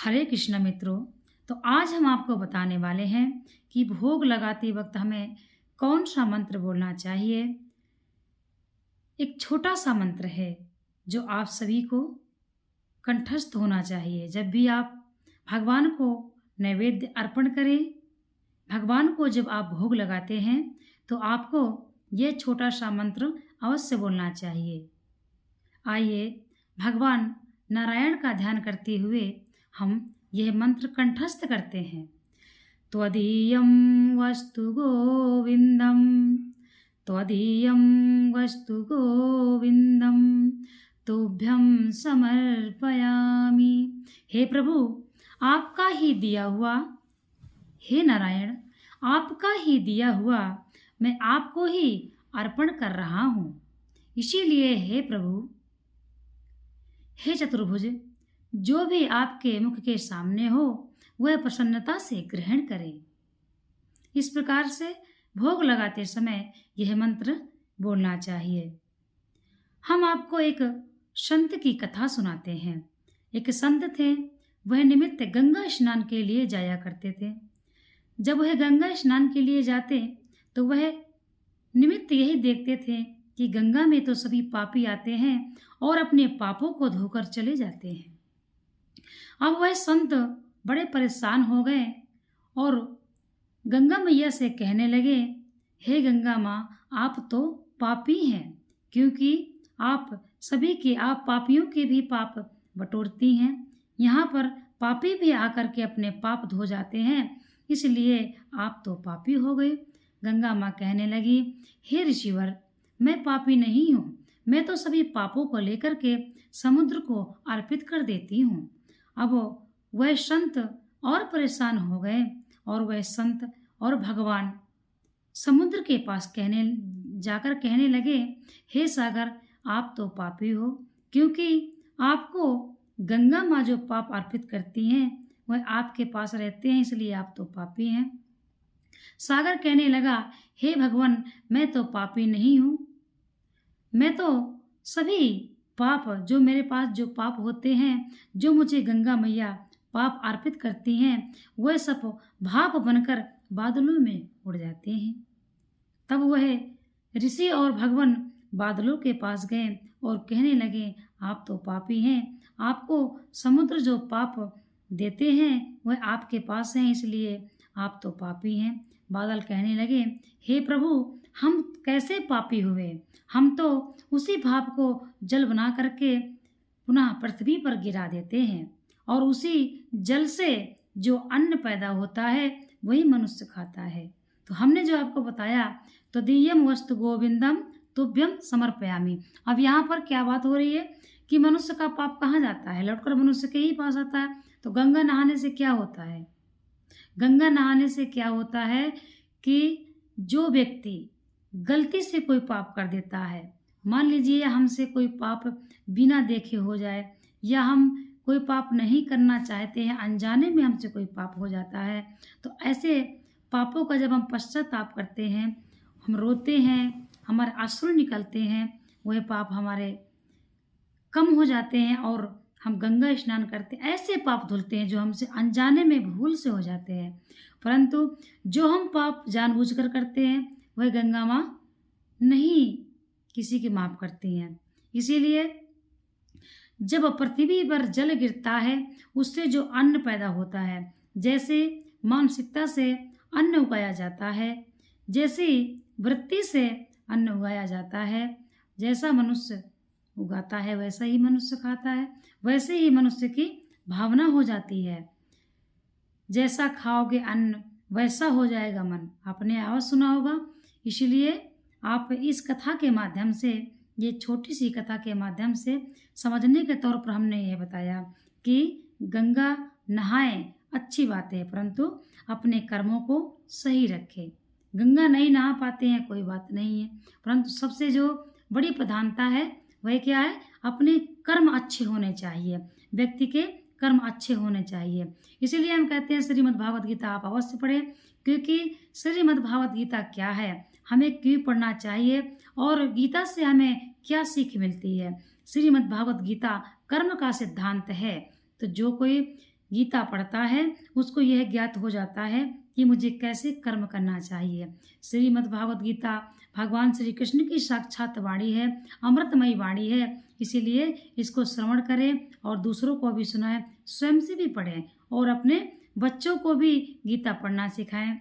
हरे कृष्ण मित्रों। तो आज हम आपको बताने वाले हैं कि भोग लगाते वक्त हमें कौन सा मंत्र बोलना चाहिए। एक छोटा सा मंत्र है जो आप सभी को कंठस्थ होना चाहिए। जब भी आप भगवान को नैवेद्य अर्पण करें, भगवान को जब आप भोग लगाते हैं तो आपको यह छोटा सा मंत्र अवश्य बोलना चाहिए। आइए भगवान नारायण का ध्यान करते हुए हम यह मंत्र कंठस्थ करते हैं। त्वदीयं वस्तु गोविंदम, त्वदीयं वस्तु गोविंदम, तुभ्यं समर्पयामि। हे प्रभु, आपका ही दिया हुआ, हे नारायण, आपका ही दिया हुआ मैं आपको ही अर्पण कर रहा हूँ। इसीलिए हे प्रभु, हे चतुर्भुज, जो भी आपके मुख के सामने हो वह प्रसन्नता से ग्रहण करें। इस प्रकार से भोग लगाते समय यह मंत्र बोलना चाहिए। हम आपको एक संत की कथा सुनाते हैं। एक संत थे, वह निमित्त गंगा स्नान के लिए जाया करते थे। जब वह गंगा स्नान के लिए जाते तो वह निमित्त यही देखते थे कि गंगा में तो सभी पापी आते हैं और अपने पापों को धोकर चले जाते हैं। अब वह संत बड़े परेशान हो गए और गंगा मैया से कहने लगे, हे गंगा माँ, आप तो पापी हैं, क्योंकि आप सभी के, आप पापियों के भी पाप बटोरती हैं। यहाँ पर पापी भी आकर के अपने पाप धो जाते हैं, इसलिए आप तो पापी हो गए। गंगा माँ कहने लगी, हे ऋषिवर, मैं पापी नहीं हूँ, मैं तो सभी पापों को लेकर के समुद्र को अर्पित कर देती हूँ। अब वह संत और परेशान हो गए और वह संत और भगवान समुद्र के पास जाकर कहने लगे, हे सागर, आप तो पापी हो, क्योंकि आपको गंगा माँ जो पाप अर्पित करती हैं वह आपके पास रहते हैं, इसलिए आप तो पापी हैं। सागर कहने लगा, हे भगवान, मैं तो पापी नहीं हूँ, मैं तो सभी पाप, जो मेरे पास जो पाप होते हैं, जो मुझे गंगा मैया पाप अर्पित करती हैं, वह सब भाप बनकर बादलों में उड़ जाते हैं। तब वह ऋषि और भगवान बादलों के पास गए और कहने लगे, आप तो पापी हैं, आपको समुद्र जो पाप देते हैं वह आपके पास हैं, इसलिए आप तो पापी हैं। बादल कहने लगे, हे प्रभु, हम कैसे पापी हुए, हम तो उसी भाप को जल बना करके पुनः पृथ्वी पर गिरा देते हैं और उसी जल से जो अन्न पैदा होता है वही मनुष्य खाता है। तो हमने जो आपको बताया, तो दियम वस्तु गोविंदम तुभ्यम समर्पयामि। अब यहाँ पर क्या बात हो रही है कि मनुष्य का पाप कहाँ जाता है, लौटकर मनुष्य के ही पास आता है। तो गंगा नहाने से क्या होता है, गंगा नहाने से क्या होता है कि जो व्यक्ति गलती से कोई पाप कर देता है, मान लीजिए हमसे कोई पाप बिना देखे हो जाए, या हम कोई पाप नहीं करना चाहते हैं, अनजाने में हमसे कोई पाप हो जाता है, तो ऐसे पापों का जब हम पश्चाताप करते हैं, हम रोते हैं, हमारे अश्रु निकलते हैं, वह पाप हमारे कम हो जाते हैं और हम गंगा स्नान करते हैं, ऐसे पाप धुलते हैं जो हमसे अनजाने में भूल से हो जाते हैं। परंतु जो हम पाप जानबूझकर करते हैं वह गंगा माँ नहीं किसी की माफ करती हैं। इसीलिए जब पृथ्वी पर जल गिरता है उससे जो अन्न पैदा होता है, जैसे मानसिकता से अन्न उगाया जाता है, जैसी वृत्ति से अन्न उगाया जाता है, जैसा मनुष्य उगाता है वैसा ही मनुष्य खाता है, वैसे ही मनुष्य की भावना हो जाती है। जैसा खाओगे अन्न वैसा हो जाएगा मन, आपने आवाज सुना होगा। इसलिए आप इस कथा के माध्यम से, ये छोटी सी कथा के माध्यम से समझने के तौर पर हमने ये बताया कि गंगा नहाएं, अच्छी बात है, परंतु अपने कर्मों को सही रखें। गंगा नहीं नहा पाते हैं कोई बात नहीं है, परंतु सबसे जो बड़ी प्रधानता है वह क्या है, अपने कर्म अच्छे होने चाहिए, व्यक्ति के कर्म अच्छे होने चाहिए। इसीलिए हम कहते हैं श्रीमद् भागवत गीता आप अवश्य पढ़ें, क्योंकि श्रीमद् भागवत गीता क्या है, हमें क्यों पढ़ना चाहिए और गीता से हमें क्या सीख मिलती है। श्रीमद् भागवत गीता कर्म का सिद्धांत है। तो जो कोई गीता पढ़ता है उसको यह ज्ञात हो जाता है कि मुझे कैसे कर्म करना चाहिए। श्रीमद् भागवत गीता भगवान श्री कृष्ण की साक्षात वाणी है, अमृतमयी वाणी है। इसीलिए इसको श्रवण करें और दूसरों को भी सुनाएं, स्वयं से भी पढ़ें और अपने बच्चों को भी गीता पढ़ना सिखाएं।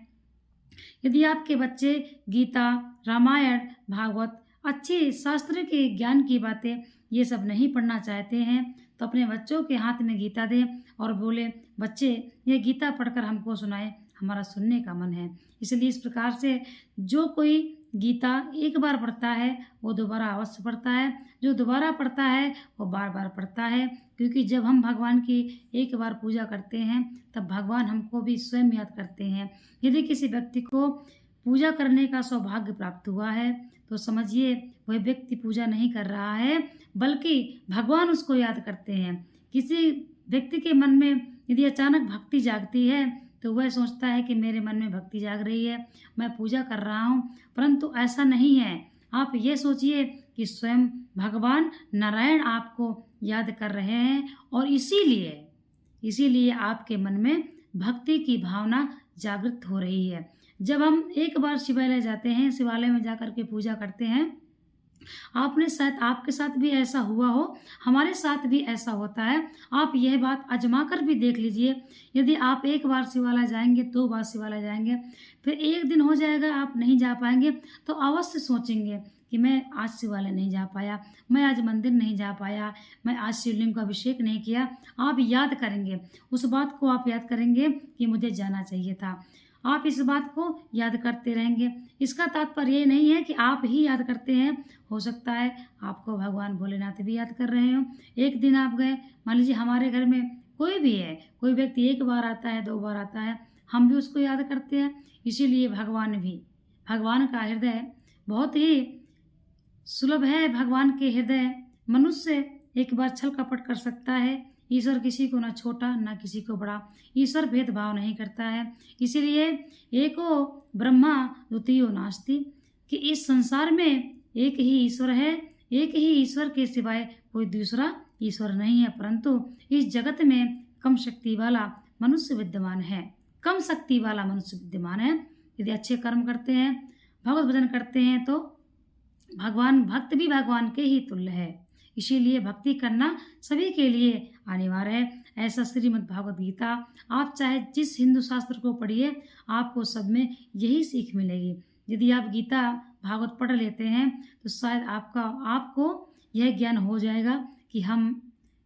यदि आपके बच्चे गीता, रामायण, भागवत, अच्छे शास्त्र के ज्ञान की बातें ये सब नहीं पढ़ना चाहते हैं तो अपने बच्चों के हाथ में गीता दें और बोले, बच्चे ये गीता पढ़कर हमको सुनाए, हमारा सुनने का मन है। इसलिए इस प्रकार से जो कोई गीता एक बार पढ़ता है वो दोबारा अवश्य पढ़ता है, जो दोबारा पढ़ता है वो बार बार पढ़ता है। क्योंकि जब हम भगवान की एक बार पूजा करते हैं तब भगवान हमको भी स्वयं याद करते हैं। यदि किसी व्यक्ति को पूजा करने का सौभाग्य प्राप्त हुआ है तो समझिए वह व्यक्ति पूजा नहीं कर रहा है बल्कि भगवान उसको याद करते हैं। किसी व्यक्ति के मन में यदि अचानक भक्ति जागती है तो वह सोचता है कि मेरे मन में भक्ति जाग रही है, मैं पूजा कर रहा हूँ, परंतु ऐसा नहीं है। आप ये सोचिए कि स्वयं भगवान नारायण आपको याद कर रहे हैं और इसीलिए आपके मन में भक्ति की भावना जागृत हो रही है। जब हम एक बार शिवालय जाते हैं, शिवालय में जाकर के पूजा करते हैं, आपके साथ भी ऐसा हुआ हो, हमारे साथ भी ऐसा होता है। आप यह बात आजमा कर भी देख लीजिए। यदि आप एक बार शिवालय जाएंगे, 2 बार शिवालय जाएंगे, फिर एक दिन हो जाएगा आप नहीं जा पाएंगे तो अवश्य सोचेंगे कि मैं आज शिवालय नहीं जा पाया, मैं आज मंदिर नहीं जा पाया, मैं आज शिवलिंग का अभिषेक नहीं किया। आप याद करेंगे, उस बात को आप याद करेंगे कि मुझे जाना चाहिए था। आप इस बात को याद करते रहेंगे। इसका तात्पर्य ये नहीं है कि आप ही याद करते हैं, हो सकता है आपको भगवान भोलेनाथ भी याद कर रहे हो। एक दिन आप गए, मान लीजिए हमारे घर में कोई भी है, कोई व्यक्ति एक बार आता है, 2 बार आता है, हम भी उसको याद करते हैं। इसीलिए भगवान का हृदय बहुत ही सुलभ है। भगवान के हृदय मनुष्य एक बार छल कपट कर सकता है। ईश्वर किसी को ना छोटा ना किसी को बड़ा, ईश्वर भेदभाव नहीं करता है। इसीलिए एको ब्रह्मा द्वितीयो नास्ति, कि इस संसार में एक ही ईश्वर है, एक ही ईश्वर के सिवाय कोई दूसरा ईश्वर नहीं है। परंतु इस जगत में कम शक्ति वाला मनुष्य विद्यमान है, कम शक्ति वाला मनुष्य विद्यमान है। यदि अच्छे कर्म करते हैं, भगवत भजन करते हैं तो भक्त भी भगवान के ही तुल्य है। इसीलिए भक्ति करना सभी के लिए अनिवार्य है। ऐसा श्रीमद् भागवत गीता आप चाहे जिस हिंदू शास्त्र को पढ़िए, आपको सब में यही सीख मिलेगी। यदि आप गीता भागवत पढ़ लेते हैं तो शायद आपको यह ज्ञान हो जाएगा कि हम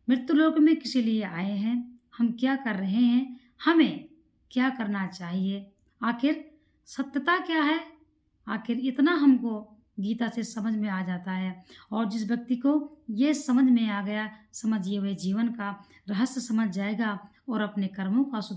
मृत्युलोक में किस लिए आए हैं, हम क्या कर रहे हैं, हमें क्या करना चाहिए, आखिर सत्यता क्या है। आखिर इतना हमको गीता से समझ में आ जाता है। और जिस व्यक्ति को ये समझ में आ गया, समझिए वह जीवन का रहस्य समझ जाएगा और अपने कर्मों का सुधार